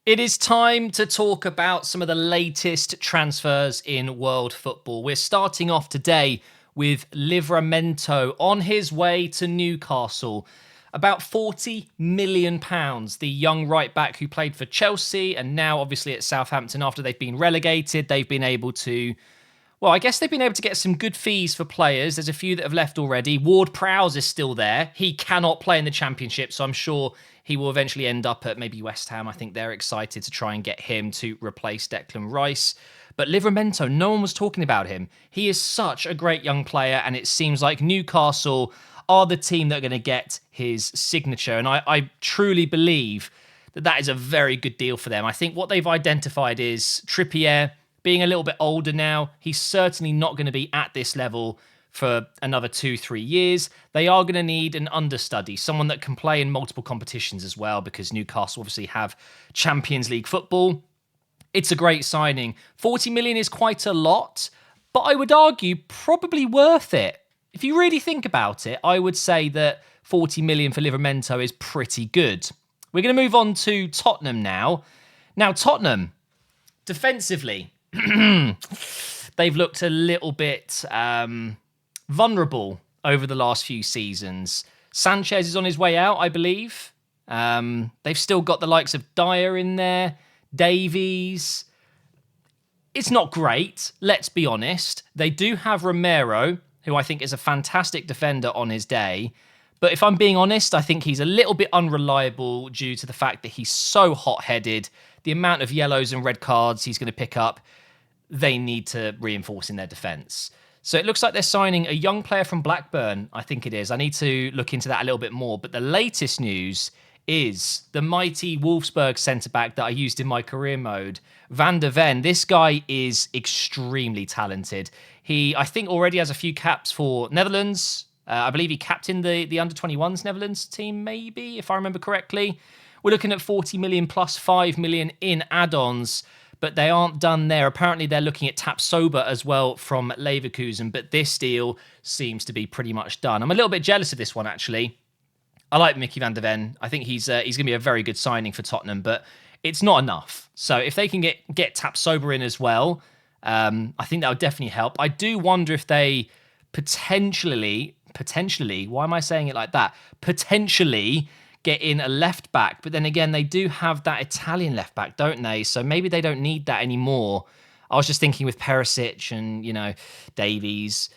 It is time to talk about some of the latest transfers in world football. We're starting off today with Livramento on his way to Newcastle. About £40 million. The young right back who played for Chelsea and now obviously at Southampton after they've been relegated, they've been able to... Well, I guess they've been able to get some good fees for players. There's a few that have left already. Ward-Prowse is still there. He cannot play in the Championship, so I'm sure he will eventually end up at maybe West Ham. I think they're excited to try and get him to replace Declan Rice. But Livramento, no one was talking about him. He is such a great young player, and it seems like Newcastle are the team that are going to get his signature. And I truly believe that that is a very good deal for them. I think what they've identified is Trippier being a little bit older now. He's certainly not going to be at this level for another 2-3 years. They are going to need an understudy, someone that can play in multiple competitions as well, because Newcastle obviously have Champions League football. It's a great signing. 40 million is quite a lot, but I would argue probably worth it. If you really think about it, I would say that 40 million for Livramento is pretty good. We're going to move on to Tottenham now. Now, Tottenham, defensively, they've looked a little bit vulnerable over the last few seasons. Sanchez is on his way out, I believe. They've still got the likes of Dyer in there, Davies. It's not great, let's be honest. They do have Romero, who I think is a fantastic defender on his day. But if I'm being honest, I think he's a little bit unreliable due to the fact that he's so hot-headed. The amount of yellows and red cards he's going to pick up, they need to reinforce in their defence. So it looks like they're signing a young player from Blackburn, I think it is. I need to look into that a little bit more. But the latest news is the mighty Wolfsburg centre-back that I used in my career mode, Van der Ven. This guy is extremely talented. He, I think, already has a few caps for Netherlands. I believe he captained the under-21s Netherlands team, maybe, if I remember correctly. We're looking at 40 million plus 5 million in add-ons, but they aren't done there. Apparently, they're looking at Tapsoba as well from Leverkusen, but this deal seems to be pretty much done. I'm a little bit jealous of this one, actually. I like Mickey van der Ven. I think he's going to be a very good signing for Tottenham, but it's not enough. So if they can get Tapsoba in as well, I think that would definitely help. I do wonder if they potentially, why am I saying it like that? Potentially get in a left back, but then again, they do have that Italian left back, don't they? So maybe they don't need that anymore. I was just thinking with Perisic and, Davies.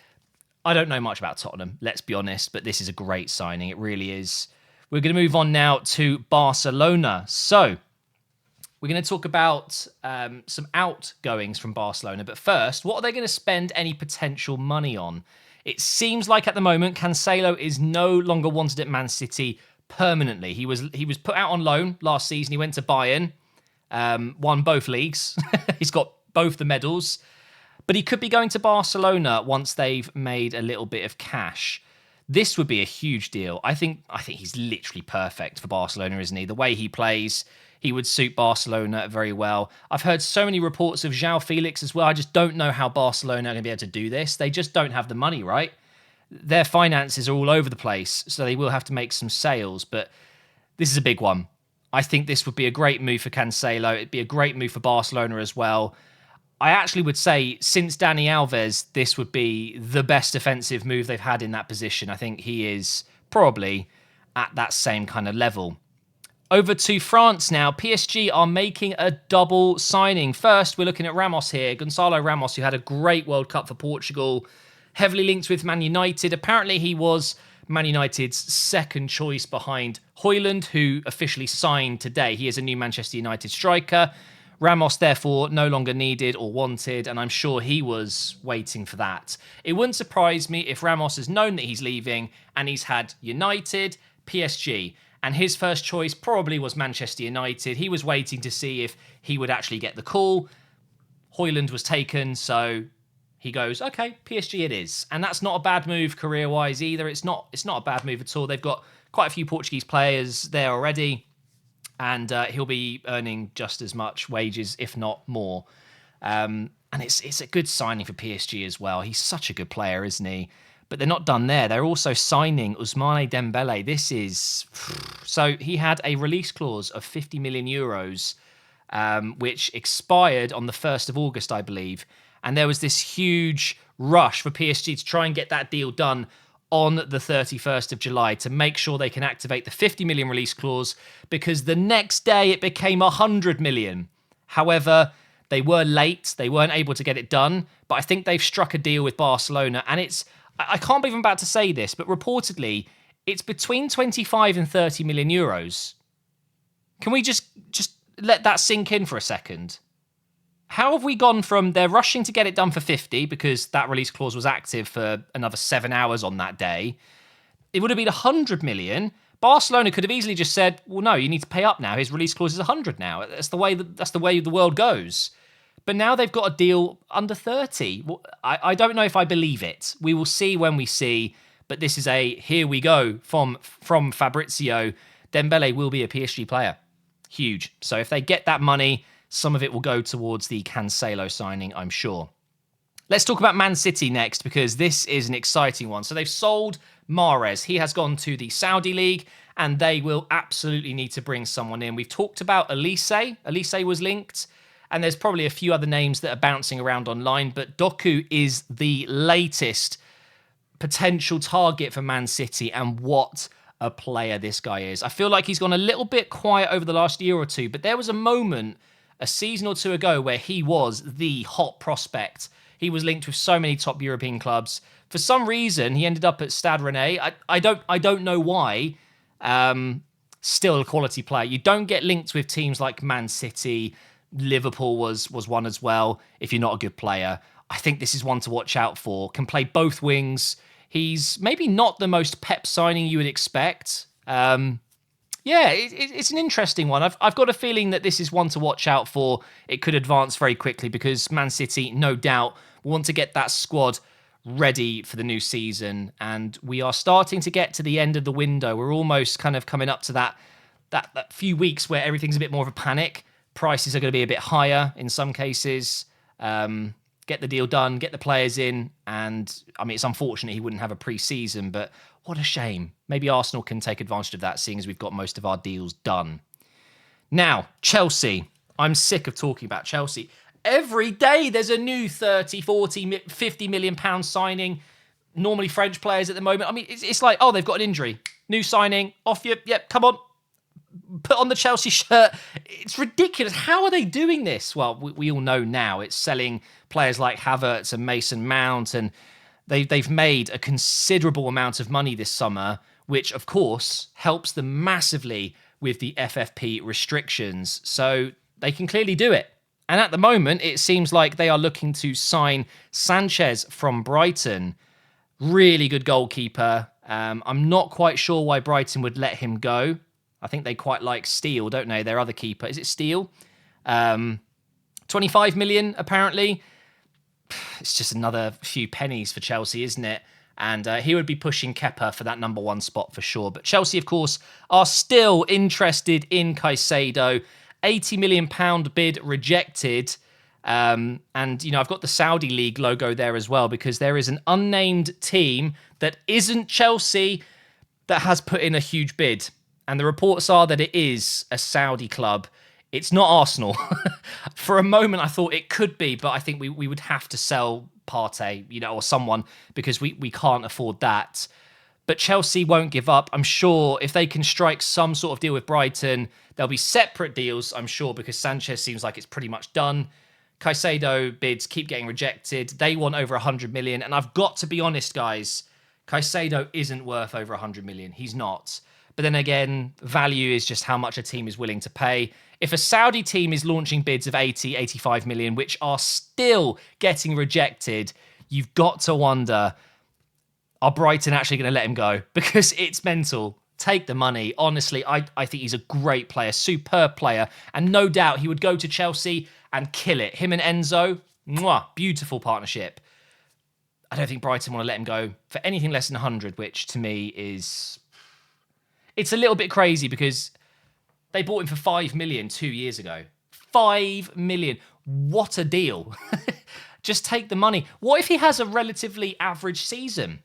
I don't know much about Tottenham, let's be honest, but this is a great signing. It really is. We're going to move on now to Barcelona. So we're going to talk about some outgoings from Barcelona. But first, what are they going to spend any potential money on? It seems like at the moment, Cancelo is no longer wanted at Man City permanently. He was put out on loan last season. He went to Bayern, won both leagues. He's got both the medals. But he could be going to Barcelona once they've made a little bit of cash. This would be a huge deal. I think he's literally perfect for Barcelona, isn't he? The way he plays, he would suit Barcelona very well. I've heard so many reports of João Felix as well. I just don't know how Barcelona are going to be able to do this. They just don't have the money, right? Their finances are all over the place, so they will have to make some sales. But this is a big one. I think this would be a great move for Cancelo. It'd be a great move for Barcelona as well. I actually would say, since Dani Alves, this would be the best defensive move they've had in that position. I think he is probably at that same kind of level. Over to France now. PSG are making a double signing. First, we're looking at Ramos here. Gonçalo Ramos, who had a great World Cup for Portugal, heavily linked with Man United. Apparently, he was Man United's second choice behind Højlund, who officially signed today. He is a new Manchester United striker. Ramos, therefore, no longer needed or wanted, and I'm sure he was waiting for that. It wouldn't surprise me if Ramos has known that he's leaving and he's had United, PSG, and his first choice probably was Manchester United. He was waiting to see if he would actually get the call. Højlund was taken, so he goes, okay, PSG it is. And that's not a bad move career-wise either. It's not a bad move at all. They've got quite a few Portuguese players there already. And he'll be earning just as much wages, if not more. And it's a good signing for PSG as well. He's such a good player, isn't he? But they're not done there. They're also signing Ousmane Dembele. This is... So he had a release clause of 50 million euros. which expired on the 1st of August, I believe. And there was this huge rush for PSG to try and get that deal done on the 31st of July to make sure they can activate the 50 million release clause, because the next day it became 100 million. However, they were late. They weren't able to get it done, but I think they've struck a deal with Barcelona, and I can't believe I'm about to say this, but reportedly it's between 25 and 30 million euros. Can we just let that sink in for a second? How have we gone from they're rushing to get it done for 50 because that release clause was active for another 7 hours on that day? It would have been 100 million. Barcelona could have easily just said, well, no, you need to pay up now. His release clause is 100 now. That's the way the world goes. But now they've got a deal under 30. Well, I don't know if I believe it. We will see when we see. But this is a here we go from Fabrizio. Dembele will be a PSG player. Huge. So if they get that money, some of it will go towards the Cancelo signing, I'm sure. Let's talk about Man City next, because this is an exciting one. So they've sold Mahrez. He has gone to the Saudi League, and they will absolutely need to bring someone in. We've talked about Elise. Elise was linked, and there's probably a few other names that are bouncing around online, but Doku is the latest potential target for Man City, and what a player this guy is. I feel like he's gone a little bit quiet over the last year or two, but there was a moment a season or two ago where he was the hot prospect. He was linked with so many top European clubs. For some reason, he ended up at Stade Rennais. I don't know why. Still a quality player. You don't get linked with teams like Man City. Liverpool was one as well, if you're not a good player. I think this is one to watch out for. Can play both wings. He's maybe not the most Pep signing you would expect. It's an interesting one. I've got a feeling that this is one to watch out for. It could advance very quickly because Man City, no doubt, want to get that squad ready for the new season. And we are starting to get to the end of the window. We're almost kind of coming up to that few weeks where everything's a bit more of a panic. Prices are going to be a bit higher in some cases. Get the deal done, get the players in. And I mean, it's unfortunate he wouldn't have a pre-season, but what a shame. Maybe Arsenal can take advantage of that, seeing as we've got most of our deals done. Now, Chelsea. I'm sick of talking about Chelsea. Every day there's a new 30, 40, 50 million pound signing. Normally French players at the moment. I mean, it's like, oh, they've got an injury. New signing. Off you. Yep, come on. Put on the Chelsea shirt. It's ridiculous. How are they doing this? Well, we all know now. It's selling players like Havertz and Mason Mount, and they've made a considerable amount of money this summer, which, of course, helps them massively with the FFP restrictions. So they can clearly do it. And at the moment, it seems like they are looking to sign Sanchez from Brighton. Really good goalkeeper. I'm not quite sure why Brighton would let him go. I think they quite like Steele, don't they? Their other keeper. Is it Steele? 25 million, apparently. It's just another few pennies for Chelsea, isn't it? And he would be pushing Kepa for that number one spot for sure. But Chelsea, of course, are still interested in Caicedo. £80 million bid rejected. And, you know, I've got the Saudi League logo there as well, because there is an unnamed team that isn't Chelsea that has put in a huge bid. And the reports are that it is a Saudi club. It's not Arsenal. For a moment, I thought it could be, but I think we would have to sell Partey, you know, or someone, because we can't afford that. But Chelsea won't give up. I'm sure if they can strike some sort of deal with Brighton, there'll be separate deals, I'm sure, because Sanchez seems like it's pretty much done. Caicedo bids keep getting rejected. They want over 100 million. And I've got to be honest, guys, Caicedo isn't worth over 100 million. He's not. But then again, value is just how much a team is willing to pay. If a Saudi team is launching bids of 80, 85 million, which are still getting rejected, you've got to wonder, are Brighton actually going to let him go? Because it's mental. Take the money. Honestly, I think he's a great player, superb player. And no doubt he would go to Chelsea and kill it. Him and Enzo, mwah, beautiful partnership. I don't think Brighton want to let him go for anything less than 100, which to me is... It's a little bit crazy because they bought him for 5 million 2 years ago. 5 million. What a deal. Just take the money. What if he has a relatively average season?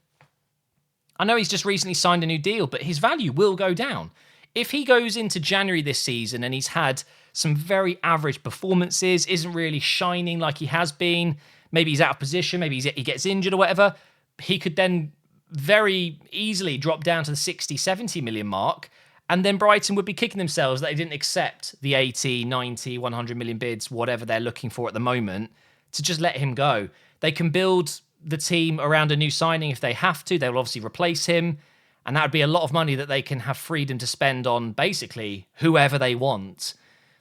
I know he's just recently signed a new deal, but his value will go down. If he goes into January this season and he's had some very average performances, isn't really shining like he has been. Maybe he's out of position, maybe he gets injured or whatever. He could then very easily drop down to the 60, 70 million mark. And then Brighton would be kicking themselves that they didn't accept the 80, 90, 100 million bids, whatever they're looking for at the moment, to just let him go. They can build the team around a new signing if they have to. They will obviously replace him. And that would be a lot of money that they can have freedom to spend on basically whoever they want.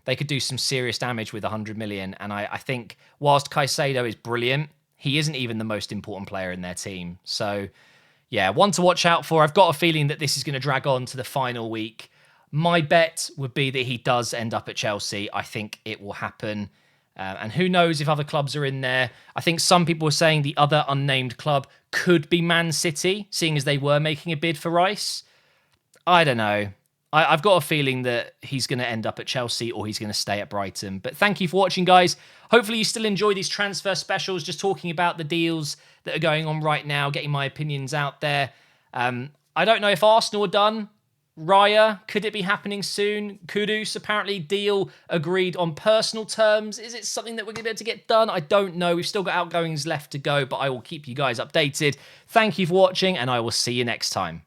They could do some serious damage with 100 million. And I think whilst Caicedo is brilliant, he isn't even the most important player in their team. So yeah, one to watch out for. I've got a feeling that this is going to drag on to the final week. My bet would be that he does end up at Chelsea. I think it will happen. And who knows if other clubs are in there. I think some people were saying the other unnamed club could be Man City, seeing as they were making a bid for Rice. I don't know. I've got a feeling that he's going to end up at Chelsea or he's going to stay at Brighton. But thank you for watching, guys. Hopefully you still enjoy these transfer specials, just talking about the deals that are going on right now, getting my opinions out there. I don't know if Arsenal are done. Raya, could it be happening soon? Kudus, apparently deal agreed on personal terms. Is it something that we're going to be able to get done? I don't know. We've still got outgoings left to go, but I will keep you guys updated. Thank you for watching, and I will see you next time.